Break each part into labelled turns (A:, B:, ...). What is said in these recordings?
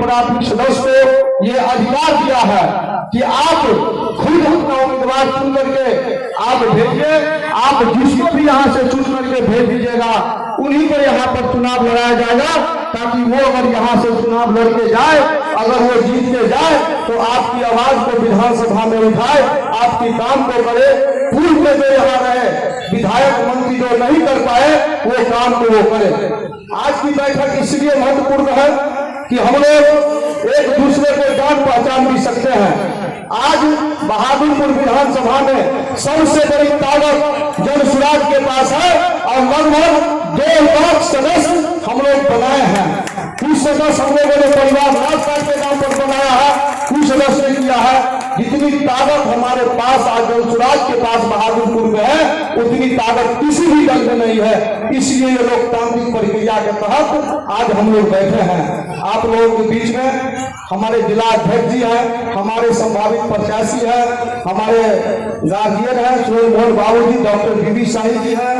A: प्राथमिक सदस्य को ये अधिकार दिया है कि आप खुद अपना उम्मीदवार चुन करके आप भेजिए। आप जिसको भी यहाँ से चुन करके भेज दीजिएगा, उन्हीं पर यहाँ पर चुनाव लड़ाया जाएगा, ताकि वो अगर यहाँ से चुनाव लड़के जाए, अगर वो जीत के जाए तो आपकी आवाज को विधानसभा में उठाए, आपकी काम को करे। पूर्व में जो यहाँ रहे विधायक मंत्री जो नहीं कर पाए वो काम को वो करे। आज की बैठक इसलिए महत्वपूर्ण है कि हम लोग एक दूसरे को जान पहचान भी सकते हैं। आज बहादुरपुर विधानसभा में सबसे बड़ी ताकत जनसुराज के पास है और लगभग 2 लाख सदस्य हम लोग बनाए हैं। कुछ सदस्य हम लोगों ने परिवार राज के नाम पर बनाया है, कुछ सदस्य ने किया है। जितनी ताकत हमारे पास आज जनसुराज के पास बहादुरपुर में है, उतनी ताकत किसी भी दल में नहीं है। इसलिए ये लोकतांत्रिक प्रक्रिया के तहत आज हम लोग बैठे हैं। आप लोगों के बीच में हमारे जिला अध्यक्ष जी हैं, हमारे संभावित प्रत्याशी हैं, हमारे गार्जियन हैं सुरेश मोहन बाबू जी, डॉक्टर बीबी शाही जी हैं,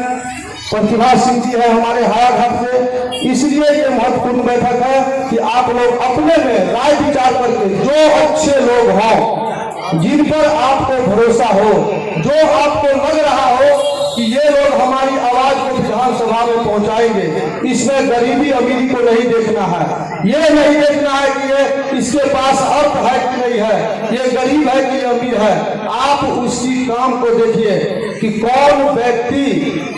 A: प्रतिभा सिंह जी है हमारे हायाघाट से। इसलिए ये महत्वपूर्ण बैठक है कि आप लोग अपने में राय विचार करके जो अच्छे लोग हों, जिन पर आपको भरोसा हो, जो आपको लग रहा हो कि ये लोग हमारी आवाज को विधानसभा में पहुंचाएंगे, इसमें गरीबी अमीरी को नहीं देखना है। ये नहीं देखना है कि ये इसके पास अर्थ है कि नहीं है, ये गरीब है कि अमीर है। आप उसी काम को देखिए कि कौन व्यक्ति,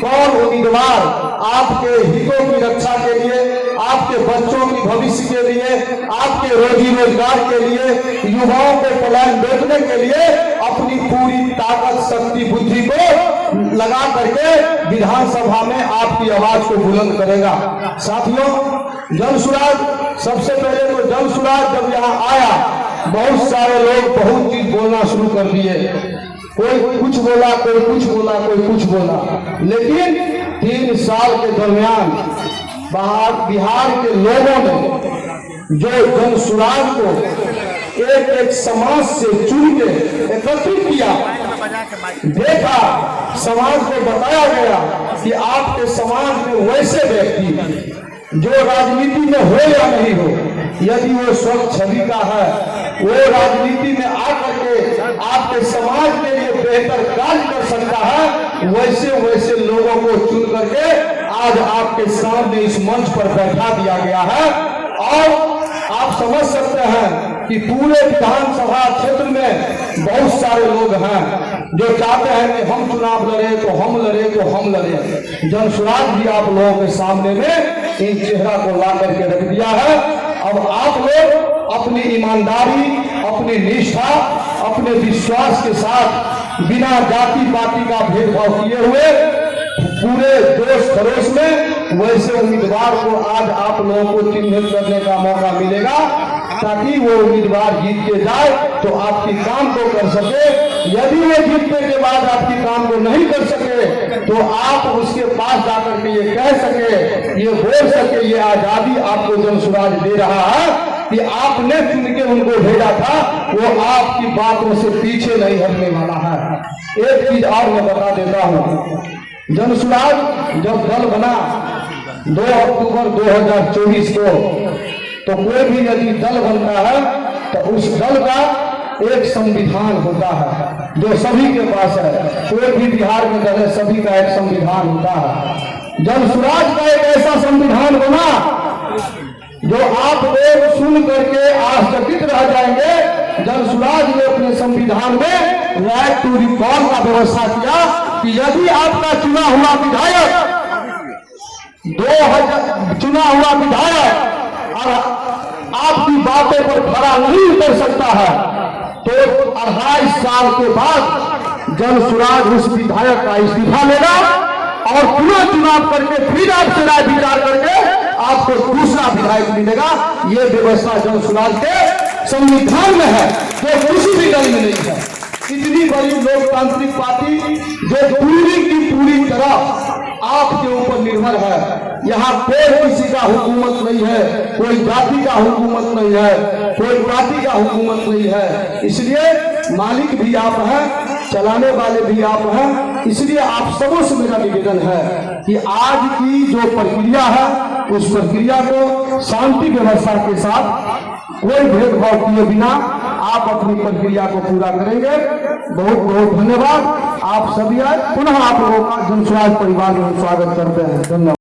A: कौन उम्मीदवार आपके हितों की रक्षा के लिए, आपके बच्चों की भविष्य के लिए, आपके रोजी रोजगार के लिए, युवाओं को पलायन रोकने के लिए अपनी पूरी ताकत, शक्ति, बुद्धि को लगा करके विधानसभा में आपकी आवाज को बुलंद करेगा। साथियों, जनसुराज सबसे पहले तो जनसुराज जब यहाँ आया, बहुत सारे लोग बहुत चीज बोलना शुरू कर दिए। कोई कुछ बोला, कोई कुछ बोला, कोई कुछ बोला, लेकिन 3 साल के दरमियान बिहार के लोगों ने जो जनसुराज को एक एक समाज से चुन के एकत्रित किया, देखा, समाज को बताया गया कि आपके समाज में वैसे व्यक्ति जो राजनीति में हो या नहीं हो, यदि वो स्वच्छ छवि का है, वो राजनीति में आकर के आपके समाज के लिए बेहतर कार्य कर सकता है, वैसे वैसे लोगों को चुन करके आज आपके सामने इस मंच पर बैठा दिया गया है। और आप समझ सकते हैं कि पूरे विधानसभा क्षेत्र में बहुत सारे लोग हैं जो चाहते हैं कि हम चुनाव लड़े तो हम लड़े तो हम लड़े। जनसुराज भी आप लोगों के सामने में इन चेहरा को ला करके रख दिया है। अब आप लोग अपनी ईमानदारी, अपनी निष्ठा, अपने विश्वास के साथ बिना जाति पाति का भेदभाव किए हुए पूरे जोश खरोश में वैसे उम्मीदवार को आज आप लोगों को चिन्हित करने का मौका मिलेगा, ताकि वो उम्मीदवार जीत के जाए तो आपकी काम को कर सके। यदि वो जीतने के बाद आपकी काम को नहीं कर सके तो आप उसके पास जाकर के ये कह सके, ये बोल सके, ये आजादी आपको जनसुराज दे रहा है कि आपने चुन के उनको भेजा था, वो आपकी बातों से पीछे नहीं हटने वाला है। एक चीज और मैं बता देता हूँ, जनसुराज जब दल बना 2 अक्टूबर 2024 को, तो कोई भी यदि दल बनता है तो उस दल का एक संविधान होता है जो सभी के पास है। कोई भी बिहार में दल है, सभी का एक संविधान होता है। जनसुराज का एक ऐसा संविधान बना जो आप लोग सुन करके आश्चर्यचकित रह जाएंगे। जनसुराज ने अपने संविधान में राइट टू रिकॉल का व्यवस्था किया कि यदि आपका चुना हुआ विधायक और आपकी बातों पर खरा नहीं उतर सकता है तो 28 साल के बाद जनसुराज उस विधायक का इस्तीफा लेगा और पुनः चुनाव करके फिर आपसे राय विचार करके आपको दूसरा विधायक मिलेगा। ये व्यवस्था जनसुराज के संविधान में है, जो किसी भी दल में नहीं है। इतनी बड़ी लोकतांत्रिक पार्टी जो पूरी की पूरी तरह आपके ऊपर निर्भर है। यहाँ कोई किसी का हुकूमत नहीं है, कोई जाति का हुकूमत नहीं है, कोई पार्टी का हुकूमत नहीं है। इसलिए मालिक भी आप हैं, चलाने वाले भी आप हैं। इसलिए आप सबों से मेरा निवेदन है कि आज की जो प्रक्रिया है उस प्रक्रिया को शांति व्यवस्था के साथ कोई भेदभाव किए बिना आप अपनी प्रक्रिया को पूरा करेंगे। बहुत बहुत धन्यवाद। आप सभी आए, पुनः आप लोगों का जनस्वराज परिवार में स्वागत करते हैं। धन्यवाद।